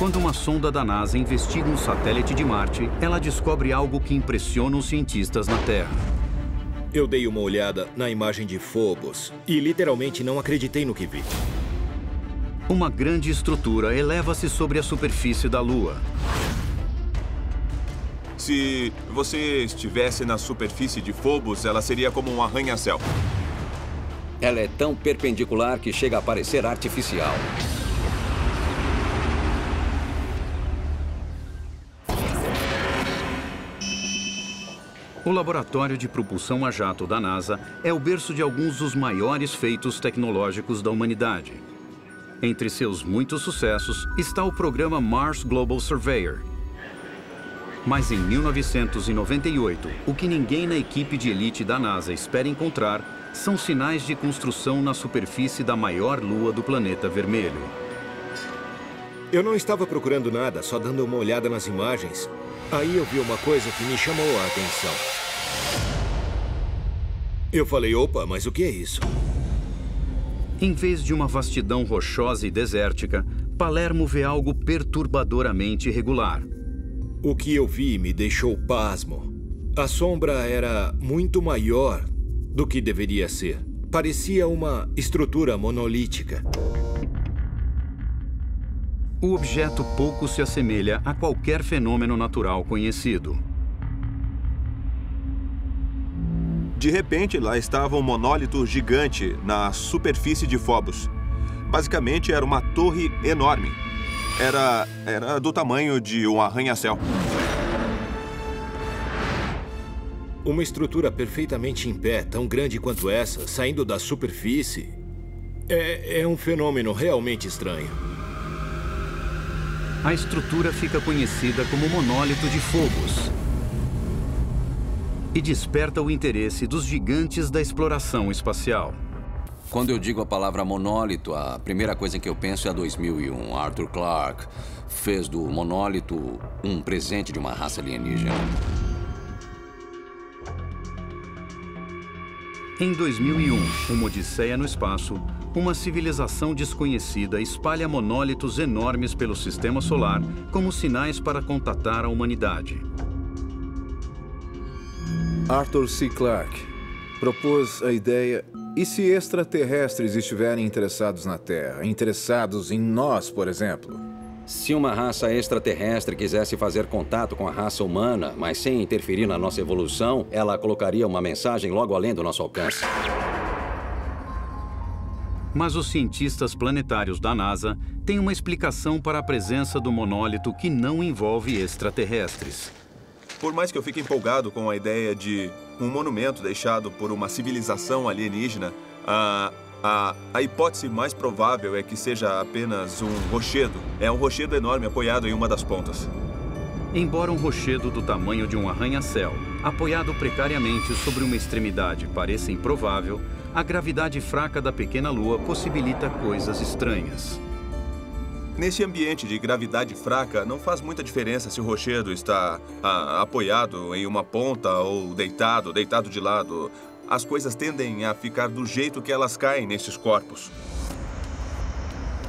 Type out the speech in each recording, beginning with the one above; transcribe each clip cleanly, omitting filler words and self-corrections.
Quando uma sonda da NASA investiga um satélite de Marte, ela descobre algo que impressiona os cientistas na Terra. Eu dei uma olhada na imagem de Phobos e literalmente não acreditei no que vi. Uma grande estrutura eleva-se sobre a superfície da Lua. Se você estivesse na superfície de Phobos, ela seria como um arranha-céu. Ela é tão perpendicular que chega a parecer artificial. O Laboratório de Propulsão a Jato da NASA é o berço de alguns dos maiores feitos tecnológicos da humanidade. Entre seus muitos sucessos está o programa Mars Global Surveyor. Mas em 1998, o que ninguém na equipe de elite da NASA espera encontrar são sinais de construção na superfície da maior lua do planeta vermelho. Eu não estava procurando nada, só dando uma olhada nas imagens. Aí eu vi uma coisa que me chamou a atenção. Eu falei, opa, mas o que é isso? Em vez de uma vastidão rochosa e desértica, Palermo vê algo perturbadoramente irregular. O que eu vi me deixou pasmo. A sombra era muito maior do que deveria ser. Parecia uma estrutura monolítica. O objeto pouco se assemelha a qualquer fenômeno natural conhecido. De repente, lá estava um monólito gigante na superfície de Phobos. Basicamente, era uma torre enorme. Era do tamanho de um arranha-céu. Uma estrutura perfeitamente em pé, tão grande quanto essa, saindo da superfície, é um fenômeno realmente estranho. A estrutura fica conhecida como monólito de Phobos e desperta o interesse dos gigantes da exploração espacial. Quando eu digo a palavra monólito, a primeira coisa que eu penso é a 2001. Arthur Clarke fez do monólito um presente de uma raça alienígena. Em 2001, uma odisseia no espaço, uma civilização desconhecida espalha monólitos enormes pelo sistema solar como sinais para contatar a humanidade. Arthur C. Clarke propôs a ideia: e se extraterrestres estiverem interessados na Terra, interessados em nós, por exemplo? Se uma raça extraterrestre quisesse fazer contato com a raça humana, mas sem interferir na nossa evolução, ela colocaria uma mensagem logo além do nosso alcance. Mas os cientistas planetários da NASA têm uma explicação para a presença do monólito que não envolve extraterrestres. Por mais que eu fique empolgado com a ideia de um monumento deixado por uma civilização alienígena, a hipótese mais provável é que seja apenas um rochedo. É um rochedo enorme apoiado em uma das pontas. Embora um rochedo do tamanho de um arranha-céu, apoiado precariamente sobre uma extremidade, pareça improvável, a gravidade fraca da pequena Lua possibilita coisas estranhas. Nesse ambiente de gravidade fraca, não faz muita diferença se o rochedo está apoiado em uma ponta ou deitado de lado. As coisas tendem a ficar do jeito que elas caem nesses corpos.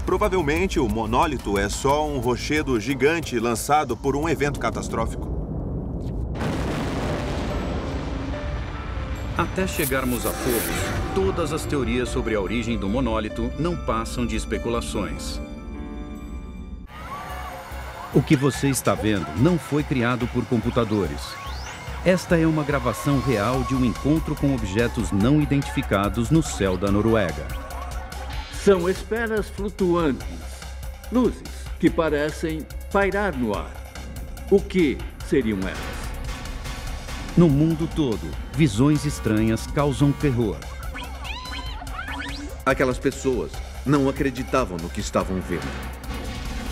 Provavelmente, o monólito é só um rochedo gigante lançado por um evento catastrófico. Até chegarmos a Phobos, todas as teorias sobre a origem do monólito não passam de especulações. O que você está vendo não foi criado por computadores. Esta é uma gravação real de um encontro com objetos não identificados no céu da Noruega. São esferas flutuantes, luzes que parecem pairar no ar. O que seriam elas? No mundo todo, visões estranhas causam terror. Aquelas pessoas não acreditavam no que estavam vendo.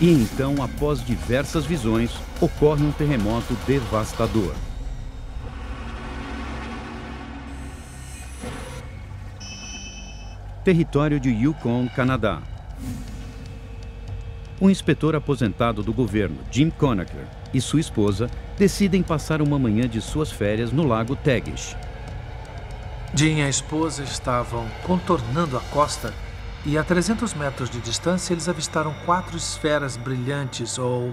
E então, após diversas visões, ocorre um terremoto devastador. Território de Yukon, Canadá. Um inspetor aposentado do governo, Jim Conacher, e sua esposa decidem passar uma manhã de suas férias no lago Tagish. Jim e a esposa estavam contornando a costa E a 300 metros de distância, eles avistaram 4 esferas brilhantes ou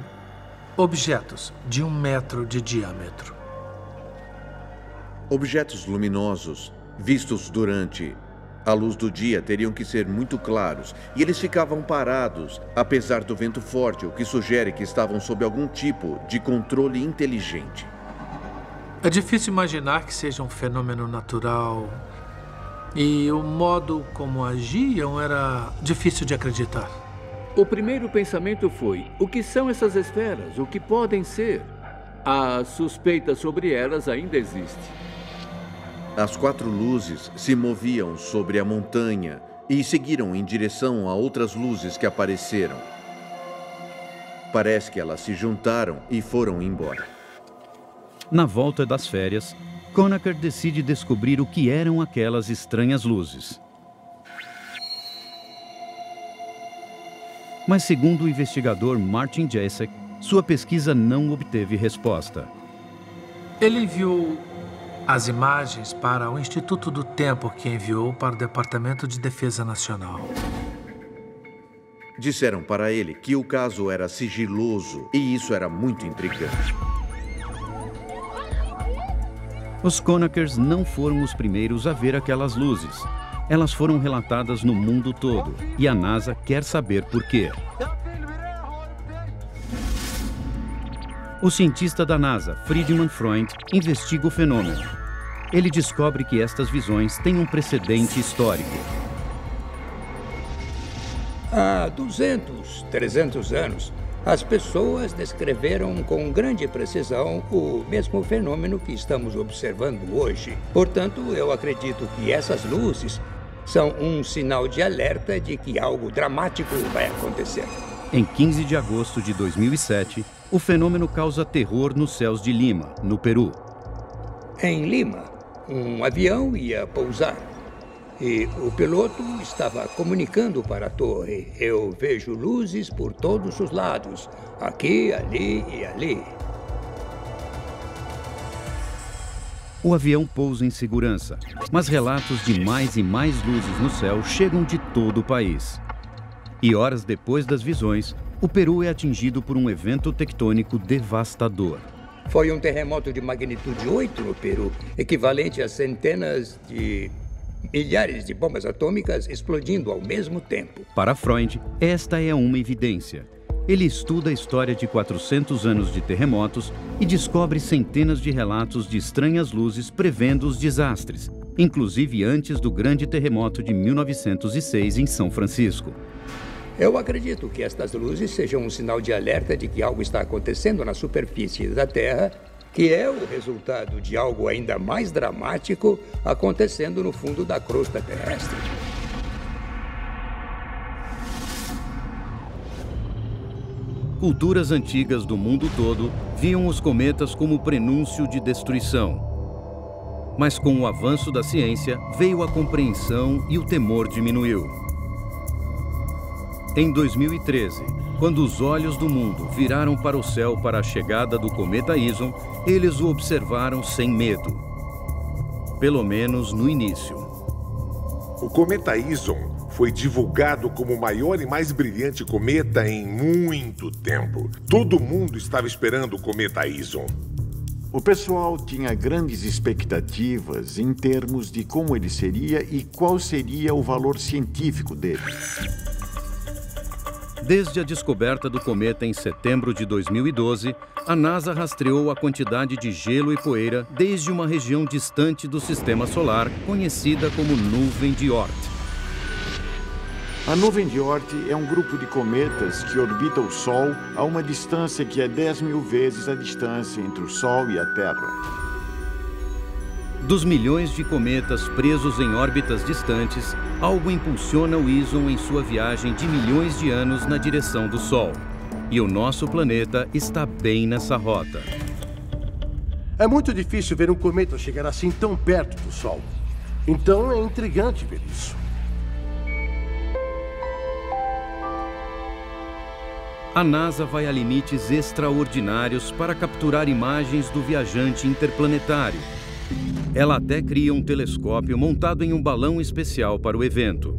objetos de 1 metro de diâmetro. Objetos luminosos vistos durante a luz do dia teriam que ser muito claros, e eles ficavam parados, apesar do vento forte, o que sugere que estavam sob algum tipo de controle inteligente. É difícil imaginar que seja um fenômeno natural. E o modo como agiam era difícil de acreditar. O primeiro pensamento foi: o que são essas esferas? O que podem ser? A suspeita sobre elas ainda existe. As 4 luzes se moviam sobre a montanha e seguiram em direção a outras luzes que apareceram. Parece que elas se juntaram e foram embora. Na volta das férias, Conacher decide descobrir o que eram aquelas estranhas luzes. Mas, segundo o investigador Martin Jacek, sua pesquisa não obteve resposta. Ele enviou as imagens para o Instituto do Tempo, que enviou para o Departamento de Defesa Nacional. Disseram para ele que o caso era sigiloso e isso era muito intrigante. Os Conachers não foram os primeiros a ver aquelas luzes. Elas foram relatadas no mundo todo e a NASA quer saber por quê. O cientista da NASA, Friedemann Freund, investiga o fenômeno. Ele descobre que estas visões têm um precedente histórico. Há 200, 300 anos, as pessoas descreveram com grande precisão o mesmo fenômeno que estamos observando hoje. Portanto, eu acredito que essas luzes são um sinal de alerta de que algo dramático vai acontecer. Em 15 de agosto de 2007, o fenômeno causa terror nos céus de Lima, no Peru. Em Lima, um avião ia pousar e o piloto estava comunicando para a torre: eu vejo luzes por todos os lados, aqui, ali e ali. O avião pousa em segurança, mas relatos de mais e mais luzes no céu chegam de todo o país. E horas depois das visões, o Peru é atingido por um evento tectônico devastador. Foi um terremoto de magnitude 8 no Peru, equivalente a centenas de milhares de bombas atômicas explodindo ao mesmo tempo. Para Freund, esta é uma evidência. Ele estuda a história de 400 anos de terremotos e descobre centenas de relatos de estranhas luzes prevendo os desastres, inclusive antes do grande terremoto de 1906 em São Francisco. Eu acredito que estas luzes sejam um sinal de alerta de que algo está acontecendo na superfície da Terra, que é o resultado de algo ainda mais dramático acontecendo no fundo da crosta terrestre. Culturas antigas do mundo todo viam os cometas como prenúncio de destruição. Mas com o avanço da ciência, veio a compreensão e o temor diminuiu. Em 2013, quando os olhos do mundo viraram para o céu para a chegada do cometa Ison, eles o observaram sem medo. Pelo menos no início. O cometa Ison foi divulgado como o maior e mais brilhante cometa em muito tempo. Todo mundo estava esperando o cometa Ison. O pessoal tinha grandes expectativas em termos de como ele seria e qual seria o valor científico dele. Desde a descoberta do cometa em setembro de 2012, a NASA rastreou a quantidade de gelo e poeira desde uma região distante do sistema solar, conhecida como nuvem de Oort. A nuvem de Oort é um grupo de cometas que orbita o Sol a uma distância que é 10.000 vezes a distância entre o Sol e a Terra. Dos milhões de cometas presos em órbitas distantes, algo impulsiona o Ison em sua viagem de milhões de anos na direção do Sol. E o nosso planeta está bem nessa rota. É muito difícil ver um cometa chegar assim tão perto do Sol. Então é intrigante ver isso. A NASA vai a limites extraordinários para capturar imagens do viajante interplanetário. Ela até cria um telescópio montado em um balão especial para o evento.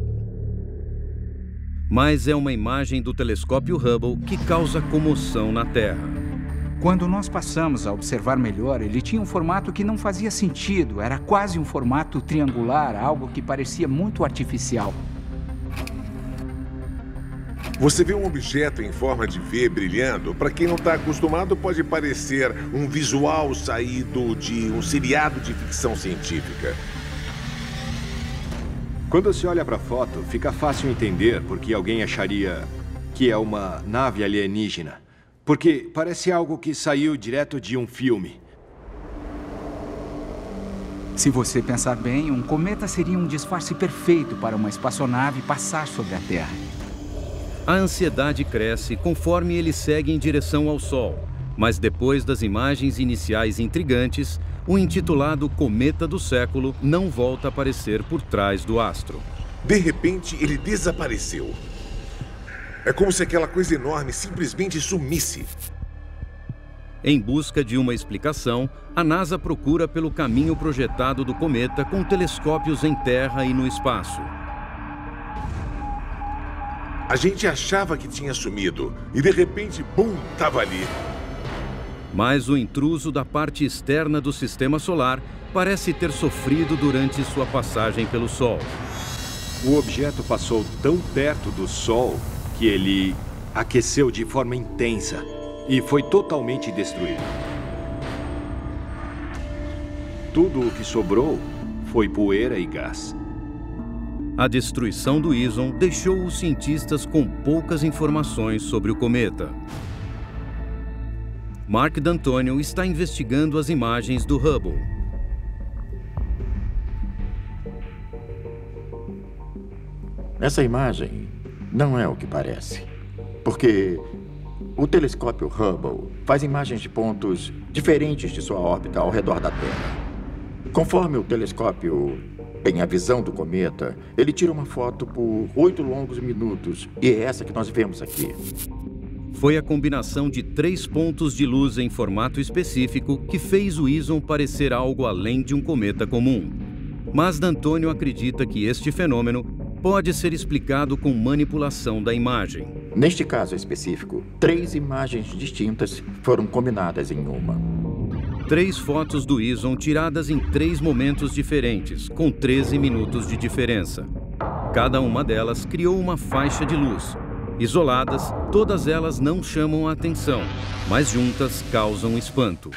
Mas é uma imagem do telescópio Hubble que causa comoção na Terra. Quando nós passamos a observar melhor, ele tinha um formato que não fazia sentido. Era quase um formato triangular, algo que parecia muito artificial. Você vê um objeto em forma de V brilhando. Para quem não está acostumado, pode parecer um visual saído de um seriado de ficção científica. Quando se olha para a foto, fica fácil entender porque alguém acharia que é uma nave alienígena. Porque parece algo que saiu direto de um filme. Se você pensar bem, um cometa seria um disfarce perfeito para uma espaçonave passar sobre a Terra. A ansiedade cresce conforme ele segue em direção ao Sol. Mas depois das imagens iniciais intrigantes, o intitulado Cometa do Século não volta a aparecer por trás do astro. De repente, ele desapareceu. É como se aquela coisa enorme simplesmente sumisse. Em busca de uma explicação, a NASA procura pelo caminho projetado do cometa com telescópios em terra e no espaço. A gente achava que tinha sumido e de repente, bum, estava ali. Mas o intruso da parte externa do sistema solar parece ter sofrido durante sua passagem pelo Sol. O objeto passou tão perto do Sol que ele aqueceu de forma intensa e foi totalmente destruído. Tudo o que sobrou foi poeira e gás. A destruição do Ison deixou os cientistas com poucas informações sobre o cometa. Mark D'Antonio está investigando as imagens do Hubble. Essa imagem não é o que parece, porque o telescópio Hubble faz imagens de pontos diferentes de sua órbita ao redor da Terra. Conforme o telescópio tem a visão do cometa, ele tira uma foto por 8 longos minutos, e é essa que nós vemos aqui. Foi a combinação de 3 pontos de luz em formato específico que fez o Ison parecer algo além de um cometa comum. Mas D'Antonio acredita que este fenômeno pode ser explicado com manipulação da imagem. Neste caso específico, 3 imagens distintas foram combinadas em uma. 3 fotos do Ison tiradas em 3 momentos diferentes, com 13 minutos de diferença. Cada uma delas criou uma faixa de luz. Isoladas, todas elas não chamam a atenção, mas juntas causam espanto.